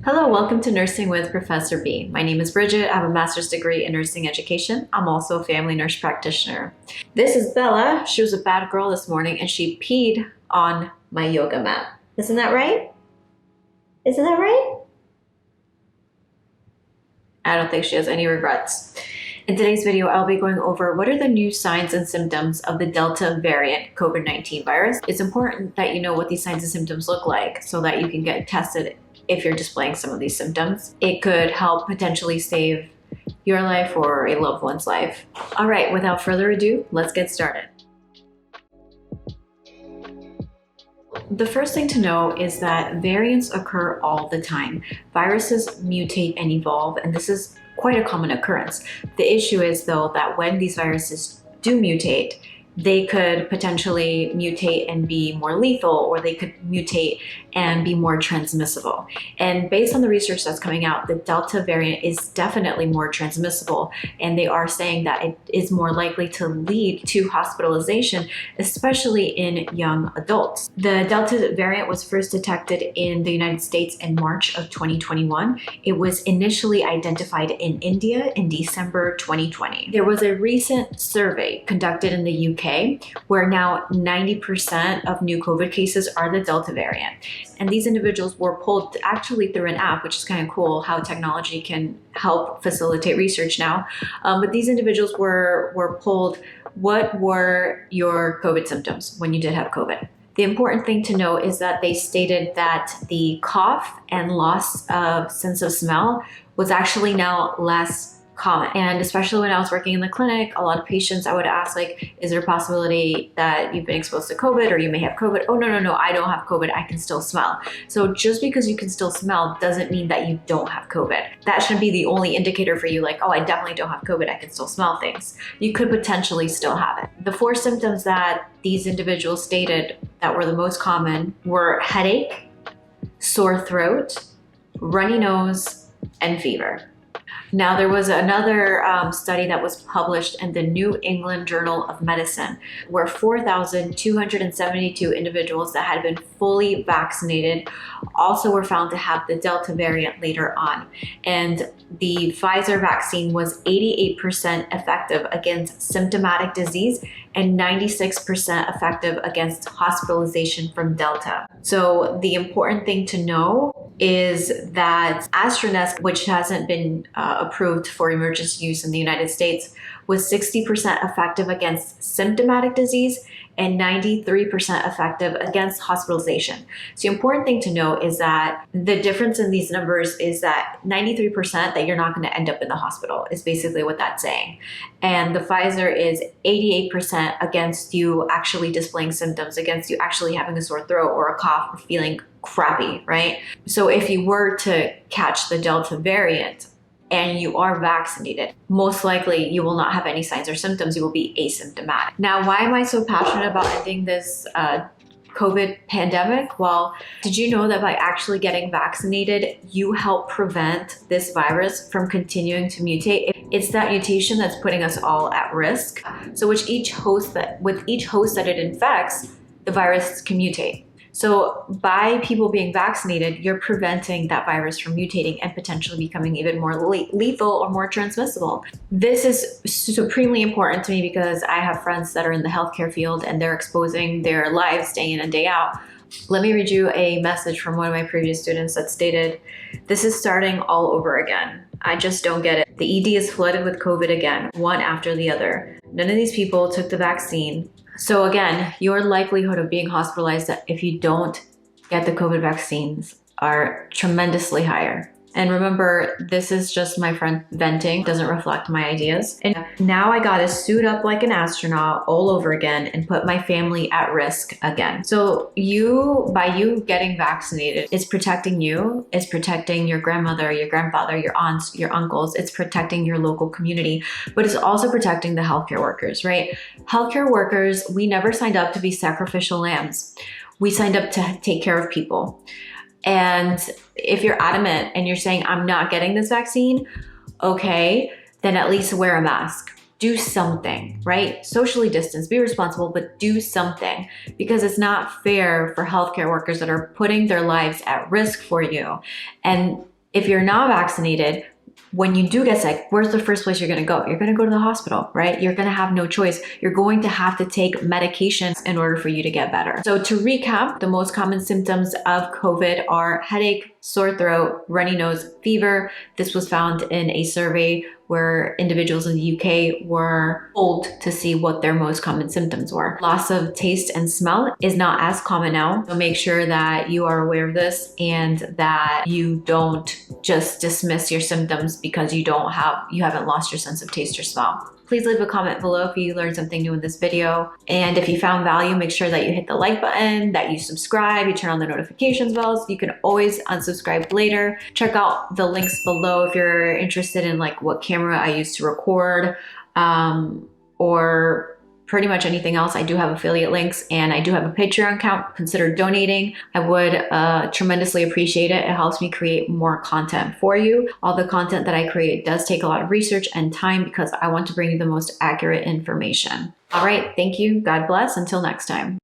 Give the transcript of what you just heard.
Hello, welcome to Nursing with Professor B. My name is Bridget. I have a master's degree in nursing education. I'm also a family nurse practitioner. This is Bella. She was a bad girl this morning and she peed on my yoga mat. Isn't that right? Isn't that right? I don't think she has any regrets. In today's video, I'll be going over what are the new signs and symptoms of the Delta variant COVID-19 virus. It's important that you know what these signs and symptoms look like so that you can get tested if you're displaying some of these symptoms. It could help potentially save your life or a loved one's life. All right, without further ado, let's get started. The first thing to know is that variants occur all the time. Viruses mutate and evolve, and this is quite a common occurrence. The issue is, though, that when these viruses do mutate, they could potentially mutate and be more lethal, or they could mutate and be more transmissible. And based on the research that's coming out, the Delta variant is definitely more transmissible, and they are saying that it is more likely to lead to hospitalization, especially in young adults. The Delta variant was first detected in the United States in March of 2021. It was initially identified in India in December 2020. There was a recent survey conducted in the UK where now 90% of new COVID cases are the Delta variant. And these individuals were polled actually through an app, which is kind of cool how technology can help facilitate research now. But these individuals were polled, what were your COVID symptoms when you did have COVID? The important thing to know is that they stated that the cough and loss of sense of smell was actually now less common. And especially when I was working in the clinic, a lot of patients, I would ask, like, is there a possibility that you've been exposed to COVID or you may have COVID? Oh, no, I don't have COVID. I can still smell. So just because you can still smell doesn't mean that you don't have COVID. That shouldn't be the only indicator for you, like, oh, I definitely don't have COVID. I can still smell things. You could potentially still have it. The 4 symptoms that these individuals stated that were the most common were headache, sore throat, runny nose, and fever. Now, there was another study that was published in the New England Journal of Medicine where 4,272 individuals that had been fully vaccinated also were found to have the Delta variant later on. And the Pfizer vaccine was 88% effective against symptomatic disease and 96% effective against hospitalization from Delta. So the important thing to know is that AstraZeneca, which hasn't been approved for emergency use in the United States, was 60% effective against symptomatic disease and 93% effective against hospitalization. So the important thing to know is that the difference in these numbers is that 93% that you're not going to end up in the hospital is basically what that's saying. And the Pfizer is 88% against you actually displaying symptoms, against you actually having a sore throat or a cough or feeling crappy, right? So if you were to catch the Delta variant and you are vaccinated, most likely you will not have any signs or symptoms. You will be asymptomatic. Now, why am I so passionate about ending this COVID pandemic? Well, did you know that by actually getting vaccinated, you help prevent this virus from continuing to mutate? It's that mutation that's putting us all at risk. So with each host that it infects, the virus can mutate. So by people being vaccinated, you're preventing that virus from mutating and potentially becoming even more lethal or more transmissible. This is supremely important to me because I have friends that are in the healthcare field and they're exposing their lives day in and day out. Let me read you a message from one of my previous students that stated, "This is starting all over again. I just don't get it. The ED is flooded with COVID again, one after the other. None of these people took the vaccine. So again, your likelihood of being hospitalized if you don't get the COVID vaccines are tremendously higher." And remember, this is just my friend venting, doesn't reflect my ideas. And now I gotta suit up like an astronaut all over again and put my family at risk again. So by you getting vaccinated, it's protecting you, it's protecting your grandmother, your grandfather, your aunts, your uncles, it's protecting your local community, but it's also protecting the healthcare workers, right? Healthcare workers, we never signed up to be sacrificial lambs. We signed up to take care of people. And if you're adamant and you're saying, I'm not getting this vaccine, okay, then at least wear a mask. Do something, right? Socially distance, be responsible, but do something, because it's not fair for healthcare workers that are putting their lives at risk for you. And If you're not vaccinated, when you do get sick, where's the first place you're going to go? You're going to go to the hospital, right? You're going to have no choice. You're going to have to take medications in order for you to get better. So to recap, the most common symptoms of COVID are headache, sore throat, runny nose, fever. This was found in a survey where individuals in the UK were polled to see what their most common symptoms were. Loss of taste and smell is not as common now, so make sure that you are aware of this and that you don't just dismiss your symptoms because you haven't lost your sense of taste or smell. Please leave a comment below if you learned something new in this video. And if you found value, make sure that you hit the like button, that you subscribe, you turn on the notifications bells. You can always unsubscribe later. Check out the links below if you're interested in like what camera I use to record, or pretty much anything else. I do have affiliate links and I do have a Patreon account. Consider donating. I would tremendously appreciate it. It helps me create more content for you. All the content that I create does take a lot of research and time because I want to bring you the most accurate information. All right, thank you. God bless. Until next time.